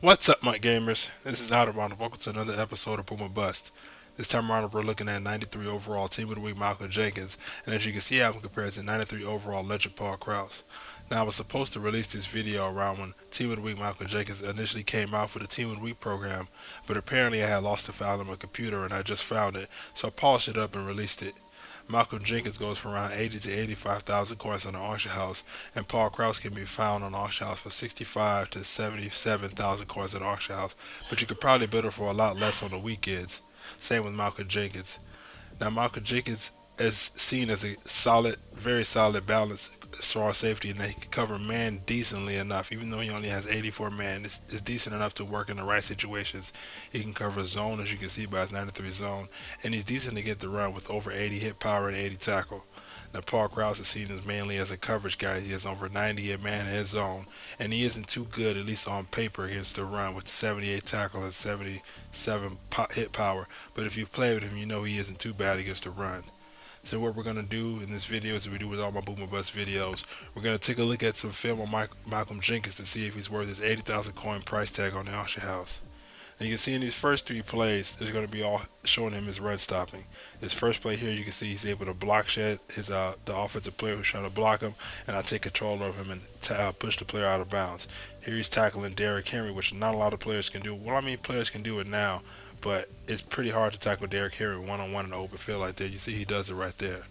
What's up, my gamers? This is IDOLWILD, and welcome to another episode of Boom or Bust. This time around, we're looking at 93 overall Team of the Week Malcolm Jenkins, and as you can see, I have him compared to 93 overall Legend Paul Krause. Now, I was supposed to release this video around when Team of the Week Malcolm Jenkins initially came out for the Team of the Week program, but apparently I had lost the file on my computer and I just found it, so I polished it up and released it. Malcolm Jenkins goes for around 80 to 85,000 coins on the auction house, and Paul Krause can be found on the auction house for 65 to 77,000 coins at the auction house, but you could probably bid her for a lot less on the weekends. Same with Malcolm Jenkins. Now, Malcolm Jenkins is seen as a solid, very solid balance strong safety, and that he can cover man decently enough. Even though he only has 84 man, it's decent enough to work in the right situations. He can cover zone, as you can see by his 93 zone, and he's decent to get the run with over 80 hit power and 80 tackle. Now, Paul Krause is seen as mainly as a coverage guy. He has over 90 in man in his zone, and he isn't too good, at least on paper, against the run with 78 tackle and 77 hit power. But if you play with him, you know he isn't too bad against the run. So what we're going to do in this video, as we do with all my Boom or Bust videos, we're going to take a look at some film on Malcolm Jenkins to see if he's worth his 80,000 coin price tag on the auction house. And you can see in these first three plays, there's going to be all showing him his run stopping. His first play here, you can see he's able to block shed his the offensive player who's trying to block him, and I take control of him and push the player out of bounds. Here he's tackling Derrick Henry, which not a lot of players can do. Well, I mean, players can do it now, but it's pretty hard to tackle Derrick Henry one-on-one in the open field like that. You see he does it right there.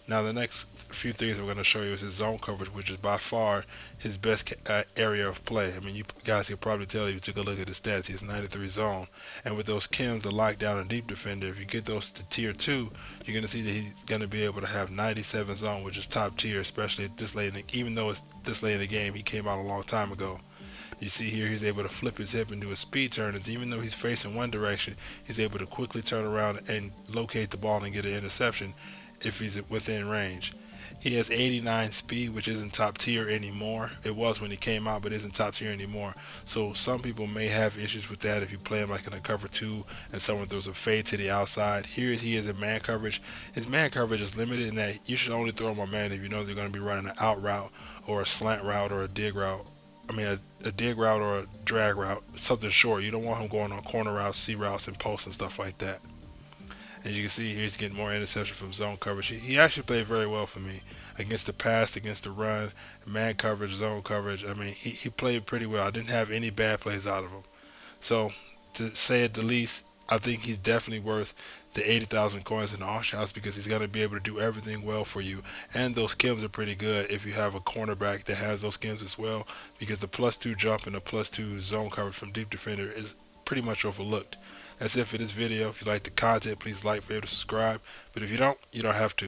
Now the next few things we're going to show you is his zone coverage, which is by far his best area of play. I mean, you guys can probably tell if you took a look at his stats. He has 93 zone, and with those chems, the lockdown and deep defender, if you get those to tier 2, you're going to see that he's going to be able to have 97 zone, which is top tier, especially at this late in the, even though it's this late in the game. He came out a long time ago. You see here he's able to flip his hip and do a speed turn, and even though he's facing one direction, he's able to quickly turn around and locate the ball and get an interception if he's within range. He has 89 speed, which isn't top tier anymore. It was when he came out, but isn't top tier anymore. So some people may have issues with that if you play him like in a cover 2 and someone throws a fade to the outside. Here he is in man coverage. His man coverage is limited in that you should only throw him on man if you know they're going to be running an out route or a slant route or a dig route. I mean, a dig route or a drag route, something short. You don't want him going on corner routes, C routes, and posts and stuff like that. As you can see, he's getting more interception from zone coverage. He actually played very well for me against the pass, against the run, man coverage, zone coverage. I mean, he played pretty well. I didn't have any bad plays out of him. So, to say it the least, I think he's definitely worth the 80,000 coins in the auction house because he's going to be able to do everything well for you. And those chems are pretty good if you have a cornerback that has those chems as well, because the +2 jump and the +2 zone coverage from deep defender is pretty much overlooked. That's it for this video. If you like the content, please like, favorite, subscribe. But if you don't have to.